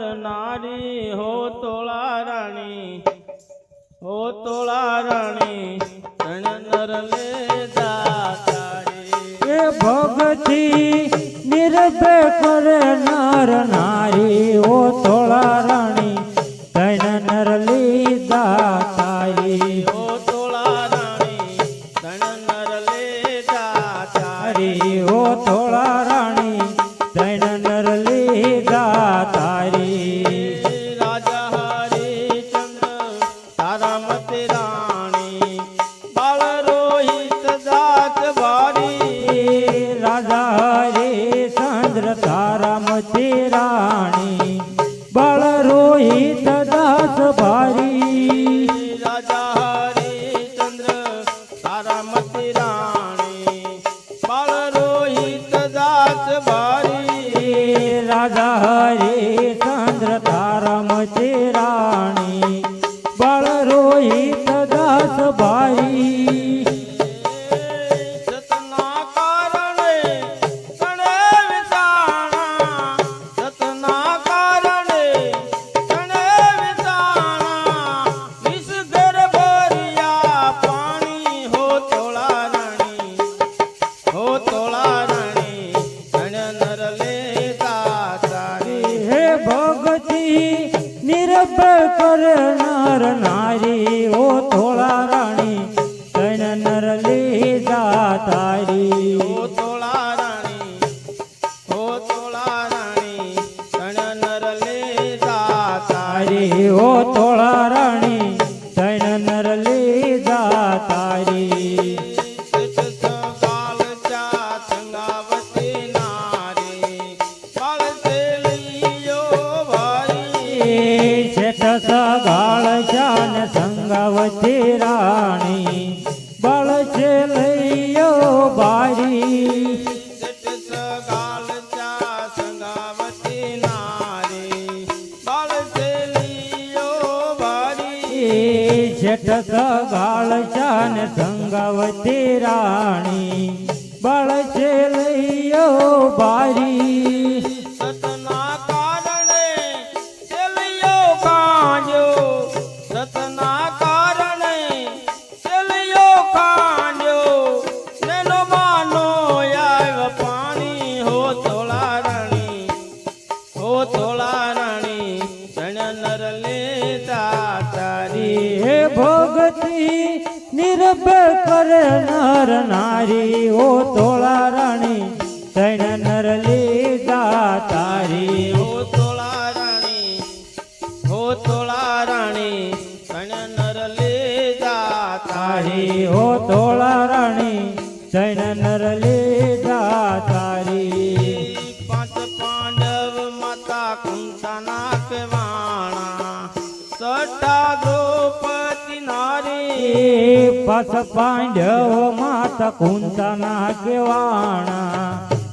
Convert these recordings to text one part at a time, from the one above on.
નર નારી હો તોળા રાણી હો તોળા રાણી ત્રણ નર લેતા તારી એ ભક્તિ નિર્ભય કરે નર નારી ઓ તોળા રાણી ત્રણ નર લીધા તારી હો તોળા રાણી ત્રણ નર લેતા તારી ઓ તોળા રાણી ત્રણ નર લીધા તારી રાજા હરિચંદ્ર તારા મતે રાણી બાળ રોહિત દાસ ભારી રાજા હરિચંદ્ર તારા મતી રાણી બળ રોહિત દાસ ભારી રાજા હરિચંદ્ર તારા મતે રાણી બાળ રોહિત દાસ ભારી રાજા હરિચંદ્ર તારા મતી રાણી બળ રોહિત દાસ ભારી સતના કારણે તણે વિસાણા સતના કારણે તણે વિસાણા વિષ ઘર ભર્યા પાણી હો તોળા રાણી હો તોળા રાણી તણ નર લેતા તારી હે ભક્તિ નિર્ભય કરે નર નારી ઓ તોળા રાણી ત્રણ નર લીધા તારી હો તોળા રાણી હો તોળા રાણી તણ નર લેતા તારી તારી ઓ તોળા રાણી ત્રણ નર લીધા તારી શેઠ સગાળ શાન સંગાવતી રાણી બળ છે લઈયો બારી શેઠ સગાળ શાન સંગાવતી રાણી બળ છે લઈયો બારી સતના કારણે ચેલિયો કાંડ્યો સતના કારણે ચેલિયો કાંડ્યો નેનો માનો આવ પાણી હો તોળા રાણી હો તોળા રાણી તણ નર લેતા તારી હે ભગતિ નિર્ભય કરે નર નારી ઓ તોળા રાણી ત્રણ નર લીધા તારી હો તોળા રાણી હો તોળા રાણી તણ નર લેતા તારી તારી ઓ તોળા રાણી ત્રણ નર લીધા તારી પાંચ પાંડવ માતા કુંતાના કહેવાણા સટા દ્રૌપદી નારી પસ પાંડવ માતા કુંતાના કેવાણા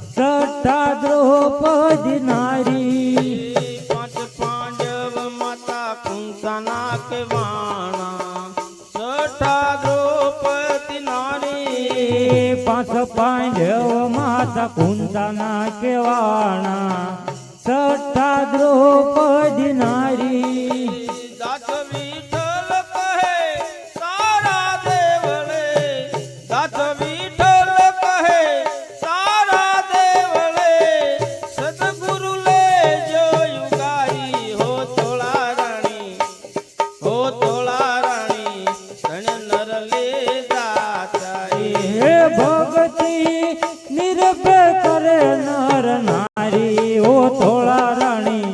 સઠ્ઠા દ્રૌપદી નારી પાંચ પાંડવ માતા કુંતાના કહેવાણા સટા દ્રૌપદી નારી પાંચ પાંડવ માતા કુંતાના કેવાણા સઠ્ઠા દ્રૌપદી નારી દાસ વિઠ્ઠલ કહે તારા દેવળે દાસ વિઠ્ઠલ કહે તારા દેવળે સદગુરુ લે જોયું ગાઈ હો તોળા રાણી હો તોળા રાણી તણ નર લેતા તારી હે ભક્તિ નિર્ભય કરે નર નારી ઓ તોળા રાણી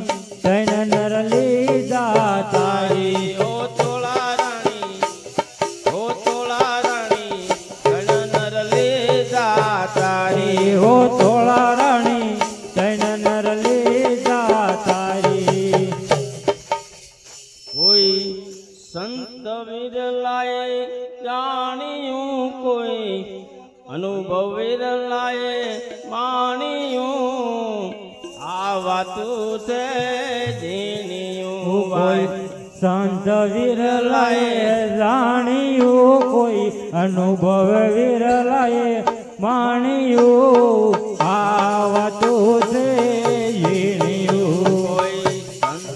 ત્રણ નર લીધા તારી હો તોળા રાણી હો તોળા રાણી તણ નર લેતા તારી ઓ તોળા રાણી ત્રણ નર લીધા તારી કોઈ સંત વિરલાએ જાણ્યું કોઈ અનુભવ વિરલાએ માણ્યું આ વાતું છે જીણ્યું કોઈ સંત વિરલાએ જાણ્યું કોઈ અનુભવ વિરલાએ માણ્યું આવતું છે ઝીણ્યું કોઈ સંત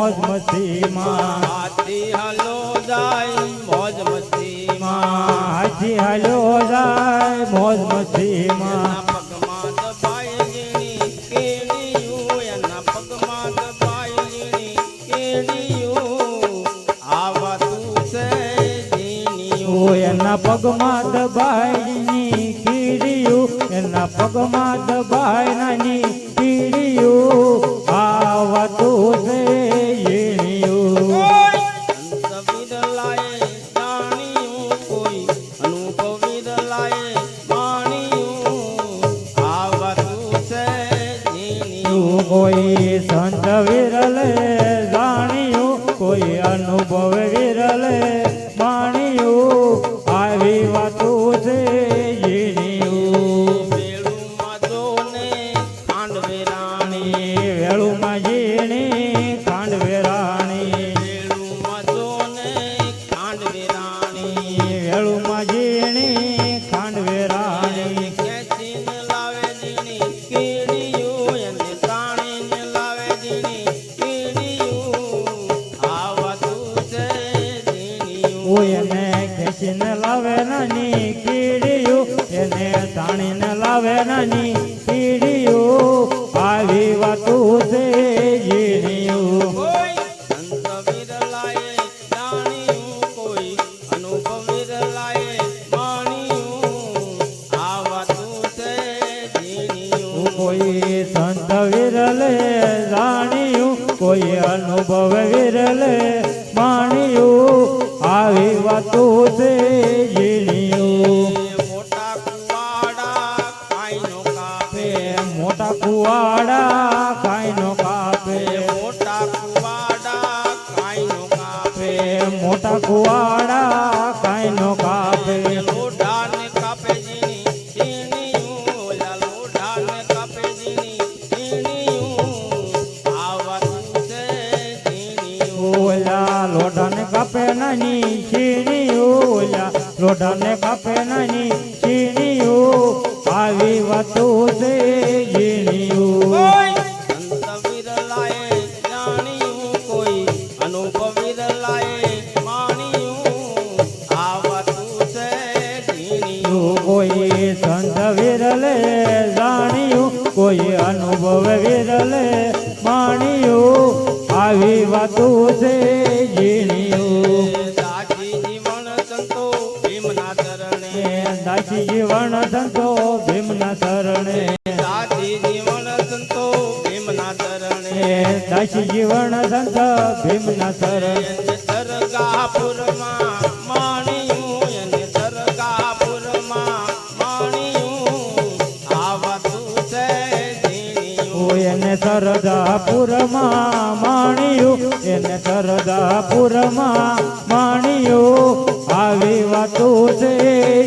મોજ મસ્તીમાં હાથી હાલો જાય મોજ મસ્તીમાં હાથી હાલ્યો જાય મોજ મસ્તીમાં એના પગમાં દબાય ઝીણી કેડીયું એના પગમાં દબાય ઝીણી કેડીયું આવા તું છે ઝીણીયું એના પગમાં દબાઈની કીડીયું એના પગમાં દબાઈ નાની કીડીયું આવા તું છે ઝીણીયું સંત વિરલાએ જાણ્યું કોઈ અનુભવ વિરલાએ માણ્યું આવા તું છે ઝીણીયું કોઈ સંત વિરલે જાણ્યું કોઈ અનુભવ વિરલે માણ્યું આવી વાતું છે ઝીણીયું વેળુમાં જોને ખાંડવે રાણી વેળુમાં ઝીણી ખાંડવે રાણી વેળુમાં જોને ખાંડવે રાણી વેળુમાં ઝીણી ખાંડવે રાણી ખેંચીને લાવે ઝીણી કીડીયું એને તાણીને લાવે ઝીણી કીડીયું આવા તું છે ઝીણીયું એને ખેંચીને લાવે નાની કીડીયું એને તાણીને લાવે નાની કીડીયું આવી વાતું છે ઝીણીયું કોઈ સંત વિરલાએ જાણ્યું કોઈ અનુભવ વિરલાએ માણ્યું આવા તું છે ઝીણીયું કોઈ સંત વિરલે જાણ્યું કોઈ અનુભવ વિરલે માણ્યું આવી વાતું છે ઝીણીયું મોટા કુવાડા કાઈનો કાપે મોટા કુવાડા કાઈનો કાપે મોટા કુવાડા કાઈનો કાપે મોટા કુવાડા કાઈનો કાપે લોઢાને કાપે ઝીણી ઝીણીયું ઓલા લોઢાને કાપે ઝીણી ઝીણીયું આવા તું છે ઝીણીયું ઓલા લોઢાને કાપે નાની છીણીયું ઓલા લોઢાને કાપે નાની છીણીયું આવી વાતું છે ઝીણીયું કોઈ સંત વિરલાએ જાણ્યું કોઈ અનુભવ વિરલાએ માણ્યું આવા તું છે ઝીણીયું કોઈ સંત વિરલે જાણ્યું કોઈ અનુભવ વિરલે માણ્યું આવી વાતું છે ઝીણીયું દાસી જીવન સંતો ભીમના ચરણે દાસી જીવન સંતો ભીમના શરણે દાસી જીવન સંતો ભીમના ચરણે દાસી જીવન સંત ભીમના શરણે સરગાપુરમાં માણ્યું એને સરગાપુરમાં માણ્યું આવા તું છે ઝીણીયું એને સરદાપુરમાં માણ્યું એને સરદાપુરમાં માણ્યું આવી વાતું છે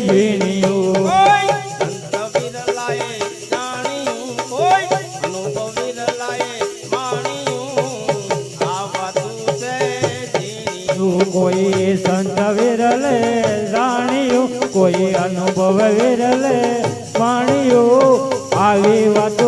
ઝીણીયું કોઈ સંત વિરલાએ જાણ્યું કોઈ અનુભવ વિરલાએ માણ્યું આવા તું છે ઝીણીયું કોઈ સંત વિરલે જાણ્યું કોઈ અનુભવ વિરલે માણ્યું આવી વાતું